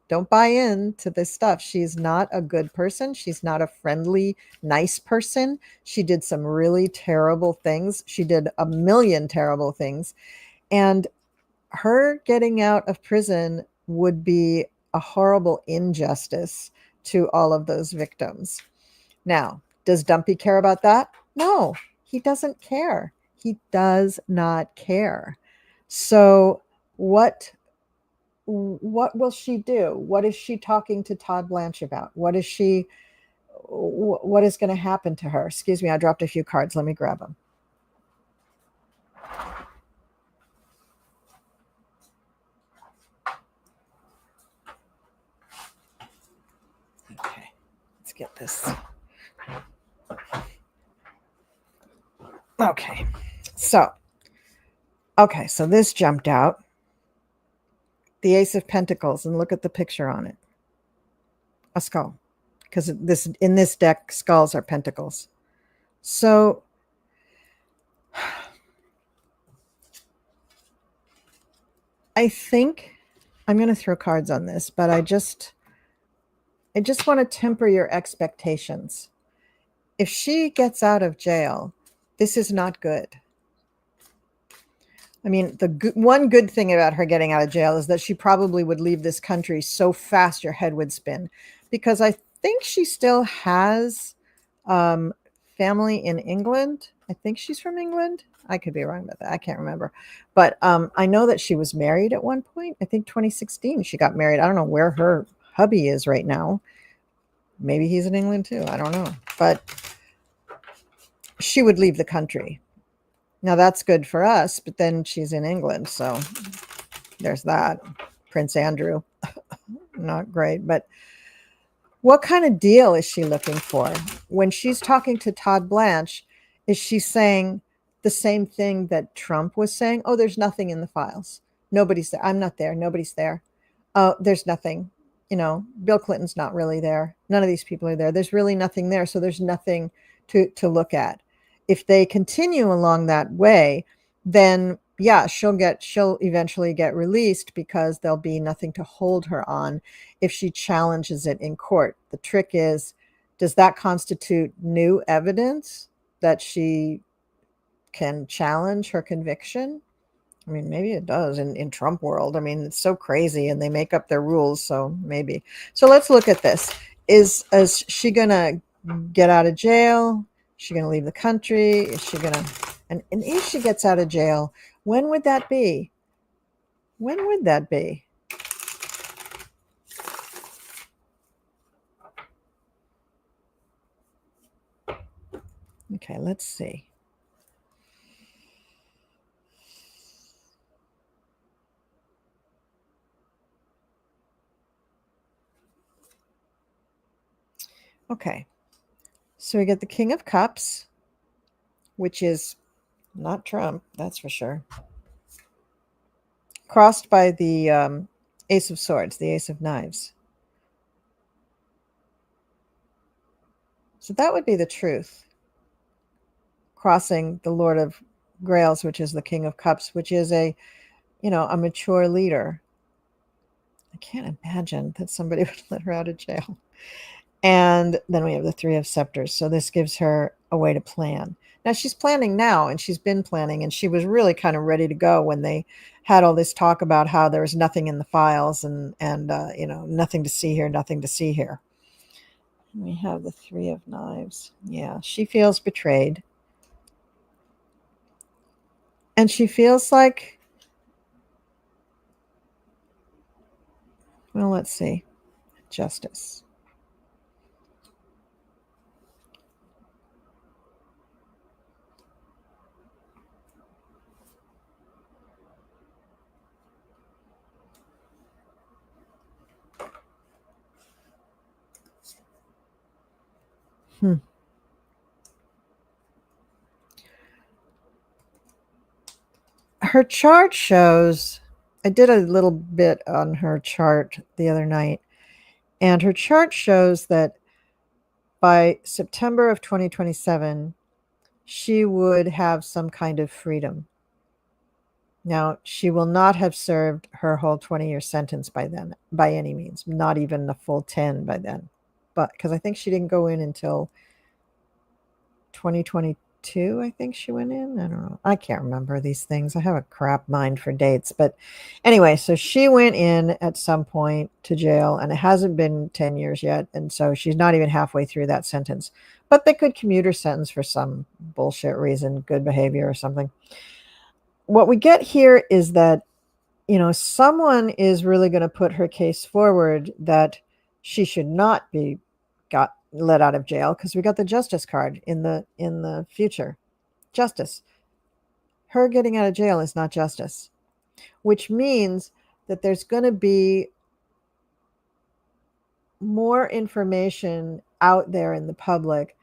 don't buy into this stuff. She's not a good person. She's not a friendly, nice person. She did some really terrible things. She did a million terrible things. And her getting out of prison would be a horrible injustice to all of those victims. Now, does Dumpy care about that? No, he doesn't care. He does not care. So what will she do? What is she talking to Todd Blanche about? What is going to happen to her? Excuse me, I dropped a few cards. Let me grab them. Okay, let's get this. Okay, so this jumped out. The Ace of Pentacles, and look at the picture on it. A skull, because in this deck, skulls are pentacles. So I think I'm going to throw cards on this, but I just want to temper your expectations. If she gets out of jail, this is not good. I mean, one good thing about her getting out of jail is that she probably would leave this country so fast your head would spin, because I think she still has family in England. I think she's from England. I could be wrong about that. I can't remember. But I know that she was married at one point. I think 2016 she got married. I don't know where her hubby is right now. Maybe he's in England too. I don't know. But she would leave the country. Now that's good for us, but then she's in England. So there's that. Prince Andrew. Not great. But what kind of deal is she looking for? When she's talking to Todd Blanche, is she saying the same thing that Trump was saying? Oh, there's nothing in the files. Nobody's there. I'm not there. Nobody's there. Oh, there's nothing. You know, Bill Clinton's not really there. None of these people are there. There's really nothing there. So there's nothing to look at. If they continue along that way, then yeah, she'll eventually get released, because there'll be nothing to hold her on if she challenges it in court. The trick is, does that constitute new evidence that she can challenge her conviction? I mean, maybe it does in Trump world. I mean, it's so crazy and they make up their rules. So maybe. So let's look at this. Is she going to get out of jail? Is she going to leave the country? Is she going to, and if she gets out of jail, when would that be? When would that be? Okay, let's see. Okay, so we get the King of Cups, which is not Trump, that's for sure. Crossed by the Ace of Swords, the Ace of Knives. So that would be the truth. Crossing the Lord of Grails, which is the King of Cups, which is a mature leader. I can't imagine that somebody would let her out of jail. And then we have the Three of Scepters. So this gives her a way to plan. Now she's planning now, and she's been planning, and she was really kind of ready to go when they had all this talk about how there was nothing in the files and nothing to see here, nothing to see here. And we have the Three of Knives. Yeah, she feels betrayed. And she feels like, well, let's see. Justice. Hmm. Her chart shows, I did a little bit on her chart the other night, and her chart shows that by September of 2027, she would have some kind of freedom. Now, she will not have served her whole 20-year sentence by then, by any means, not even the full 10 by then. But because I think she didn't go in until 2022, I think she went in. I don't know. I can't remember these things. I have a crap mind for dates. But anyway, so she went in at some point to jail, and it hasn't been 10 years yet. And so she's not even halfway through that sentence. But they could commute her sentence for some bullshit reason, good behavior or something. What we get here is that, someone is really going to put her case forward that she should not be got let out of jail, because we got the justice card in the future. Justice. Her getting out of jail is not justice, which means that there's going to be more information out there in the public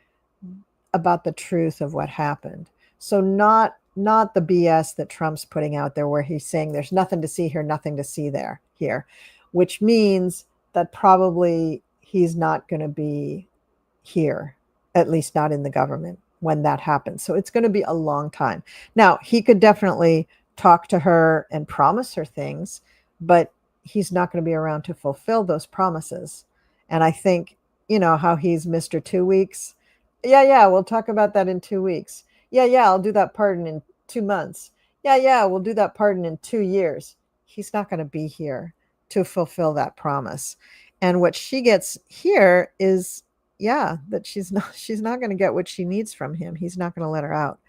about the truth of what happened. So not the BS that Trump's putting out there, where he's saying there's nothing to see here, nothing to see here, which means that probably he's not going to be here, at least not in the government, when that happens. So it's going to be a long time. Now, he could definitely talk to her and promise her things, but he's not going to be around to fulfill those promises. And I think, how he's Mr. 2 weeks. Yeah, we'll talk about that in 2 weeks. Yeah, I'll do that pardon in 2 months. Yeah, we'll do that pardon in 2 years. He's not going to be here to fulfill that promise. And what she gets here is, that she's not going to get what she needs from him. He's not going to let her out.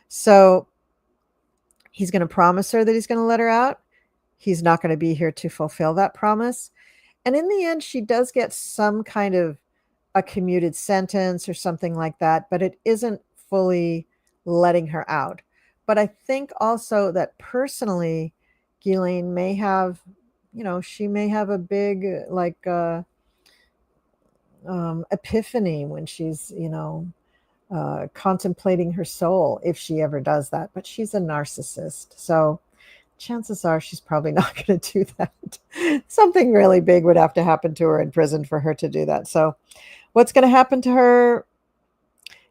So he's going to promise her that he's going to let her out. He's not going to be here to fulfill that promise. And in the end, she does get some kind of a commuted sentence or something like that, but it isn't fully letting her out. But I think also that personally, Ghislaine may have, she may have a big, epiphany when she's, contemplating her soul, if she ever does that. But she's a narcissist. So chances are she's probably not going to do that. Something really big would have to happen to her in prison for her to do that. So what's going to happen to her?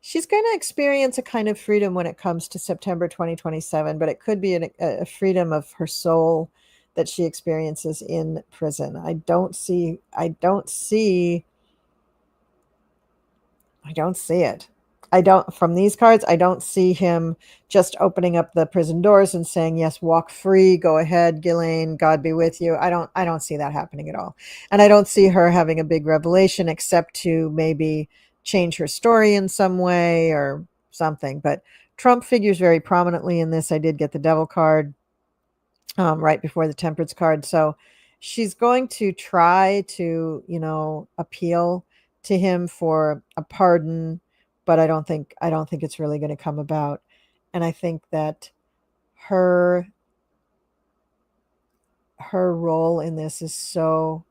She's going to experience a kind of freedom when it comes to September 2027, but it could be a freedom of her soul that she experiences in prison. I don't see it. From these cards, I don't see him just opening up the prison doors and saying, yes, walk free, go ahead, Ghislaine, God be with you. I don't see that happening at all. And I don't see her having a big revelation, except to maybe change her story in some way or something. But Trump figures very prominently in this. I did get the devil card right before the temperance card. So she's going to try to, appeal to him for a pardon, but I don't think it's really going to come about. And I think that her role in this is so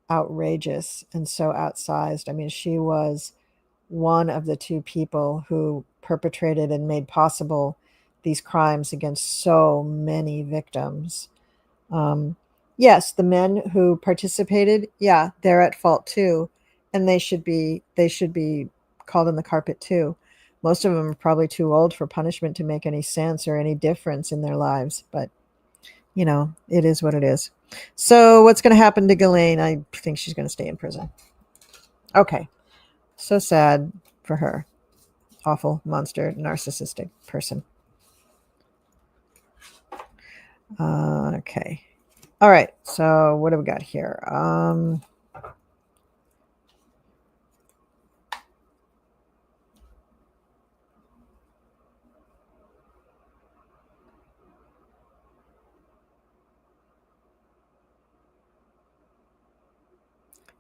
outrageous and so outsized. I mean, she was one of the two people who perpetrated and made possible these crimes against so many victims. Yes, the men who participated, they're at fault too, and they should be called on the carpet too. Most of them are probably too old for punishment to make any sense or any difference in their lives, but it is what it is. So what's going to happen to Ghislaine? I think she's going to stay in prison. Okay. So sad for her. Awful, monster, narcissistic person. Okay. All right. So what do we got here?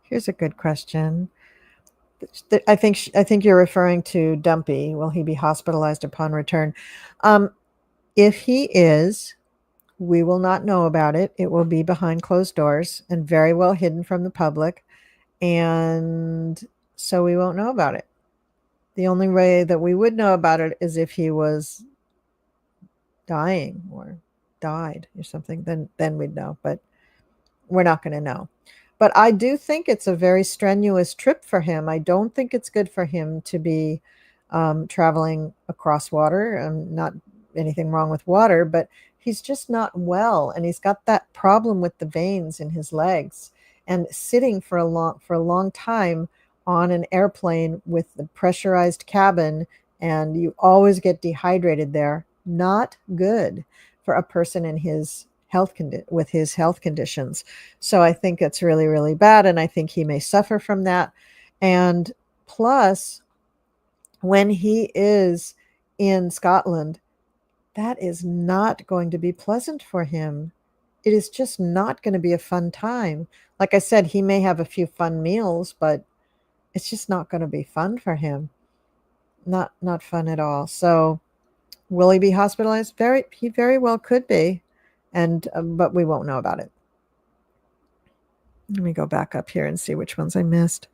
Here's a good question. I think you're referring to Dumpy. Will he be hospitalized upon return? If he is, we will not know about it. It will be behind closed doors and very well hidden from the public. And so we won't know about it. The only way that we would know about it is if he was dying or died or something. Then we'd know, but we're not going to know. But I do think it's a very strenuous trip for him. I don't think it's good for him to be traveling across water. Not anything wrong with water, but he's just not well, and he's got that problem with the veins in his legs. And sitting for a long time on an airplane with the pressurized cabin, and you always get dehydrated there. Not good for a person in his with his health conditions. So I think it's really, really bad, and I think he may suffer from that. And plus, when he is in Scotland, that is not going to be pleasant for him. It is just not going to be a fun time. Like I said, he may have a few fun meals, but it's just not going to be fun for him. Not fun at all. So will he be hospitalized? He very well could be, and but we won't know about it. Let me go back up here and see which ones I missed.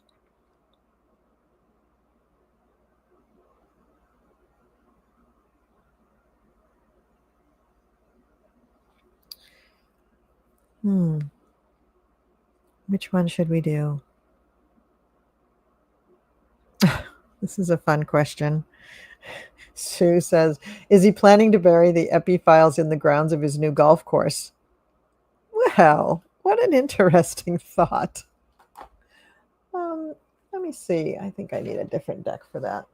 Which one should we do? This is a fun question. Sue says, is he planning to bury the Epi files in the grounds of his new golf course? Well, what an interesting thought. Let me see. I think I need a different deck for that.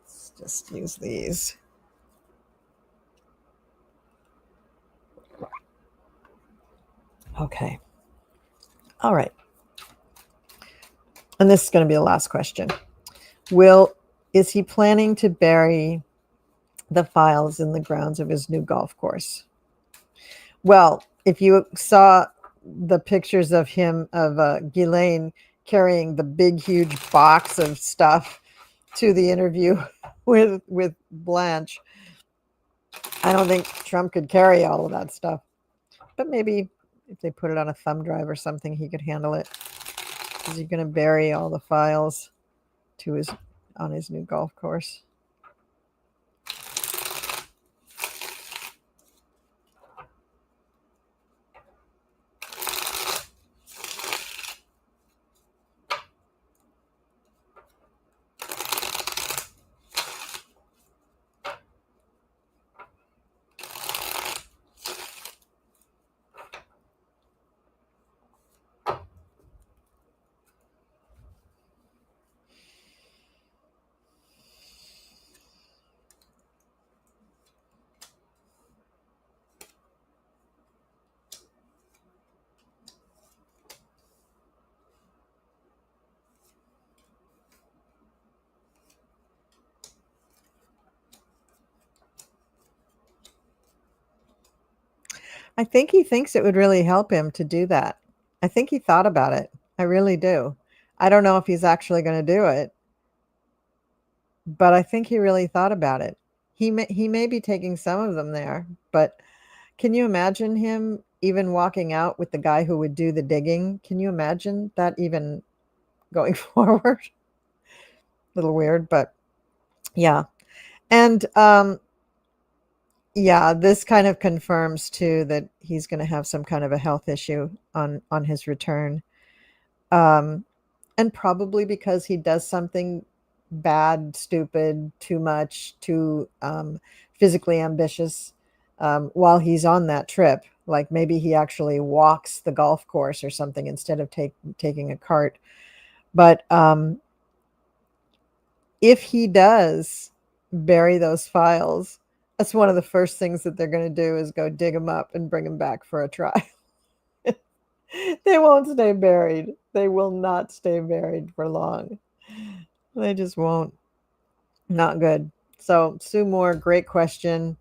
Let's just use these. Okay. All right. And this is going to be the last question. Is he planning to bury the files in the grounds of his new golf course? Well, if you saw the pictures of him, of Ghislaine carrying the big, huge box of stuff to the interview with Blanche, I don't think Trump could carry all of that stuff. But maybe if they put it on a thumb drive or something, he could handle it. Is he going to bury all the files on his new golf course? I think he thinks it would really help him to do that. I think he thought about it. I really do. I don't know if he's actually going to do it, but I think he really thought about it. He may be taking some of them there, but can you imagine him even walking out with the guy who would do the digging? Can you imagine that even going forward? A little weird, but yeah. And yeah, this kind of confirms too that he's going to have some kind of a health issue on his return. And probably because he does something bad, stupid, too much, too physically ambitious while he's on that trip. Like maybe he actually walks the golf course or something instead of taking a cart. But if he does bury those files, that's one of the first things that they're going to do is go dig them up and bring them back for a trial. They won't stay buried. They will not stay buried for long. They just won't. Not good. So Sue Moore, great question.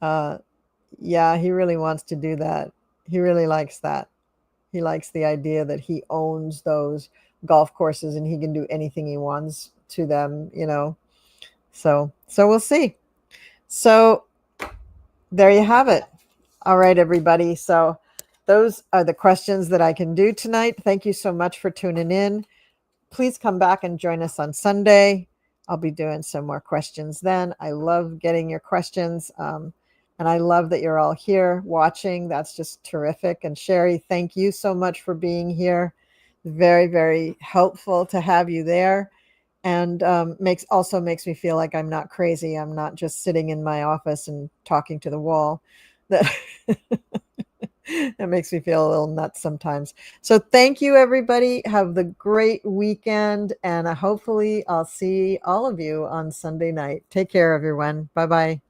Yeah, he really wants to do that. He really likes that. He likes the idea that he owns those golf courses and he can do anything he wants to them, So we'll see. So there you have it. All right, everybody. So those are the questions that I can do tonight. Thank you so much for tuning in. please come back and join us on Sunday. I'll be doing some more questions then. I love getting your questions. And I love that you're all here watching. That's just terrific. And Sherry, thank you so much for being here. Very, very helpful to have you there. And makes me feel like I'm not crazy. I'm not just sitting in my office and talking to the wall. That that makes me feel a little nuts sometimes. So thank you, everybody. Have the great weekend, and hopefully I'll see all of you on Sunday night. Take care, everyone. Bye-bye.